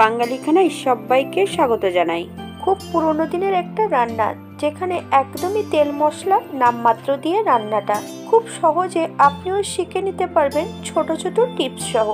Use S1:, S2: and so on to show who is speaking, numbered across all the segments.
S1: বাঙালি খানায় সবাইকে স্বাগত জানাই। খুব পুরনো দিনের একটা রান্না, যেখানে একদমই তেল মশলা নামমাত্র দিয়ে রান্নাটা খুব সহজে আপনিও শিখে নিতে পারবেন ছোট ছোট টিপস সহ।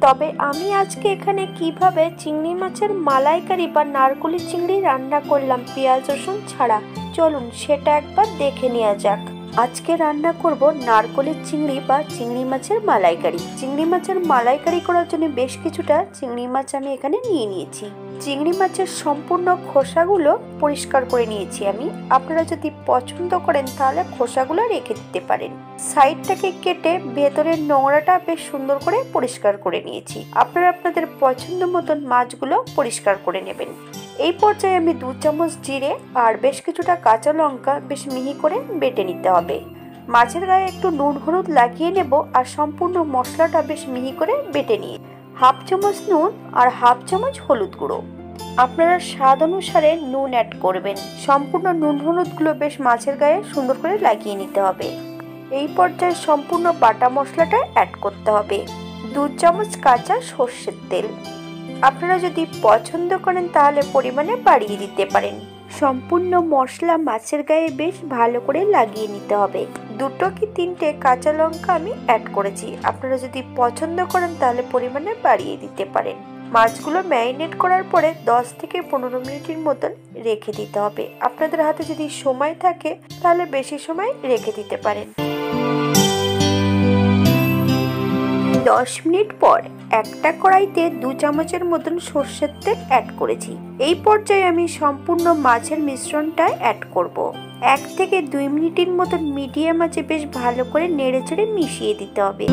S1: তবে আমি আজকে এখানে কিভাবে চিংড়ি মাছের মালাইকারি বা নারকোলি চিংড়ি রান্না করলাম পেঁয়াজ রসুন ছাড়া, চলুন সেটা একবার দেখে নেওয়া যাক। আজকে রান্না করব নারকোলি চিংড়ি বা চিংড়ি মাছের মালাইকারি। চিংড়ি মাছের মালাইকারি করার জন্য বেশ কিছুটা চিংড়ি মাছ আমি এখানে নিয়ে নিয়েছি। চিংড়ি মাছের সম্পূর্ণ খোসাগুলো পরিষ্কার করে নিয়েছি আমি। আপনারা যদি পছন্দ করেন তাহলে খোসাগুলো রেখে দিতে পারেন। সাইডটাকে কেটে ভেতরের নোংরাটা বেশ সুন্দর করে পরিষ্কার করে নিয়েছি। আপনারা আপনাদের পছন্দ মতন মাছগুলো পরিষ্কার করে নেবেন। এই পর্যায়ে আমি 2 চামচ জিরে আর বেশ কিছুটা কাঁচা লঙ্কা বেশ মিহি করে বেটে নিতে হবে। মাছের গায়ে একটু নুন হলুদ লাগিয়ে নেব আর সম্পূর্ণ মশলাটা বেশ মিহি করে বেটে নিয়ে 1/2 চামচ নুন আর 1/2 চামচ হলুদ গুঁড়ো। আপনারা স্বাদ অনুসারে নুন অ্যাড করবেন। সম্পূর্ণ নুন হলুদগুলো বেশ মাছের গায়ে সুন্দর করে লাগিয়ে নিতে হবে। এই পর্যায়ে সম্পূর্ণ বাটা মশলাটা অ্যাড করতে হবে। 2 চামচ কাঁচা সর্ষের তেল। আপনারা যদি পছন্দ করেন তাহলে পরিমাণে বাড়িয়ে দিতে পারেন। সম্পূর্ণ মশলা মাছের গায়ে বেশ ভালো করে লাগিয়ে নিতে হবে। 2 কি 3টে কাঁচা লঙ্কা আমি অ্যাড করেছি। আপনারা যদি পছন্দ করেন তাহলে পরিমাণে বাড়িয়ে দিতে পারেন। মাছগুলো ম্যারিনেট করার পরে 10 থেকে 15 মিনিটের মতন রেখে দিতে হবে। আপনাদের হাতে যদি সময় থাকে তাহলে বেশি সময় রেখে দিতে পারেন। 10 মিনিট পর একটা কড়াইতে 2 চামচের মতন সর্ষের তেল অ্যাড করেছি। এই পর্যায়ে আমি সম্পূর্ণ মাছের মিশ্রণটা অ্যাড করব। 1 থেকে 2 মিনিটের মতন মিডিয়াম আঁচে বেশ ভালো করে নেড়েচেড়ে মিশিয়ে দিতে হবে।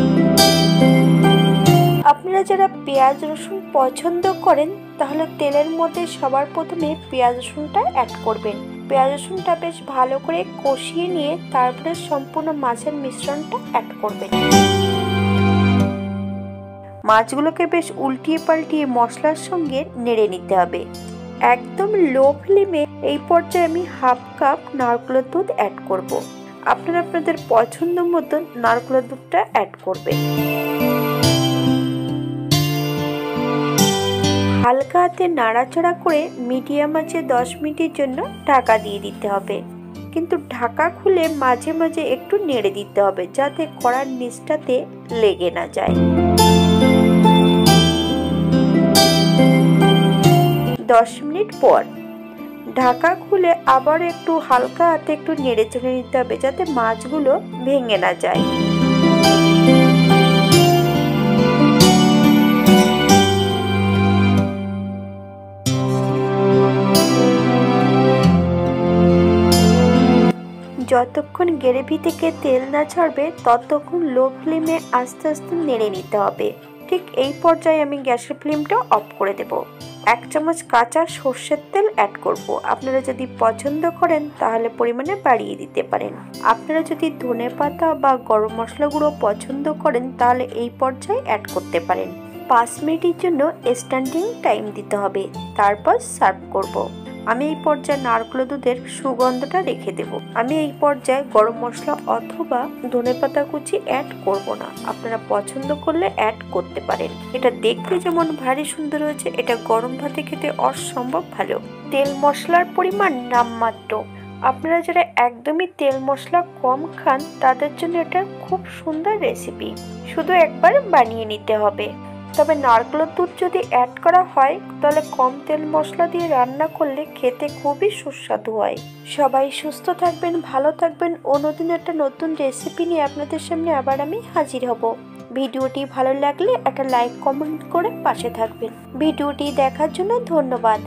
S1: আপনারা যারা পেঁয়াজ রসুন পছন্দ করেন তাহলে তেলের মধ্যে সবার প্রথমে পেঁয়াজ রসুনটা অ্যাড করবেন। পেঁয়াজ রসুনটা বেশ ভালো করে কষিয়ে নিয়ে তারপরে সম্পূর্ণ মাছের মিশ্রণটা অ্যাড করবেন। মাছগুলোকে বেশ উল্টিয়ে পাল্টিয়ে মশলার সঙ্গে নেড়ে নিতে হবে। একদম লো ফ্লেমে এই পর্যায়ে আমি 1/2 কাপ নারকেলের দুধ অ্যাড করব। আপনারা আপনাদের পছন্দ মতন নারকেলের দুধটা অ্যাড করবেন। হালকা হাতে নাড়াচাড়া করে মিডিয়াম আঁচে 10 মিনিটের জন্য ঢাকা দিয়ে দিতে হবে। কিন্তু ঢাকা খুলে মাঝে মাঝে একটু নেড়ে দিতে হবে যাতে কড়ার নিচটাতে লেগে না যায়। 10 মিনিট পর ঢাকা খুলে আবার একটু হালকা হাতে একটু নেড়ে চেড়ে নিতে হবে যাতে মাছগুলো ভেঙে না যায়। যতক্ষণ গ্রেভি থেকে তেল না ছাড়বে ততক্ষণ লো ফ্লেমে আস্তে আস্তে নেড়ে নিতে হবে। ঠিক এই পর্যায়ে আমি গ্যাসের ফ্লেমটা অফ করে দেব। 1 চামচ কাঁচা সর্ষের তেল অ্যাড করব। আপনারা যদি পছন্দ করেন তাহলে পরিমাণে বাড়িয়ে দিতে পারেন। আপনারা যদি ধনেপাতা বা গরম মশলা গুঁড়ো পছন্দ করেন তাহলে এই পর্যায়ে অ্যাড করতে পারেন। 5 মিনিটের জন্য স্ট্যান্ডিং টাইম দিতে হবে, তারপর সার্ভ করব। আমি এই পর্যায়ে নারকেলের দুধের সুগন্ধটা রেখে দেব। আমি এই পর্যায়ে গরম মশলা অথবা ধনেপাতা কুচি অ্যাড করব না। আপনারা পছন্দ করলে অ্যাড করতে পারেন। এটা দেখতে যেমন ভারী সুন্দর হয়েছে, এটা গরম ভাতে খেতে অসম্ভব ভালো। তেল মশলার পরিমাণ নামমাত্র। আপনারা যারা একদমই তেল মশলা কম খান তাদের জন্য এটা খুব সুন্দর রেসিপি। শুধু একবার বানিয়ে নিতে হবে। তবে নারকেলের দুধ যদি অ্যাড করা হয় তাহলে কম তেল মশলা দিয়ে রান্না করলে খেতে খুবই সুস্বাদু হয়। সবাই সুস্থ থাকবেন, ভালো থাকবেন। অন্যদিন একটা নতুন রেসিপি নিয়ে আপনাদের সামনে আবার আমি হাজির হব। ভিডিওটি ভালো লাগলে একটা লাইক কমেন্ট করে পাশে থাকবেন। ভিডিওটি দেখার জন্য ধন্যবাদ।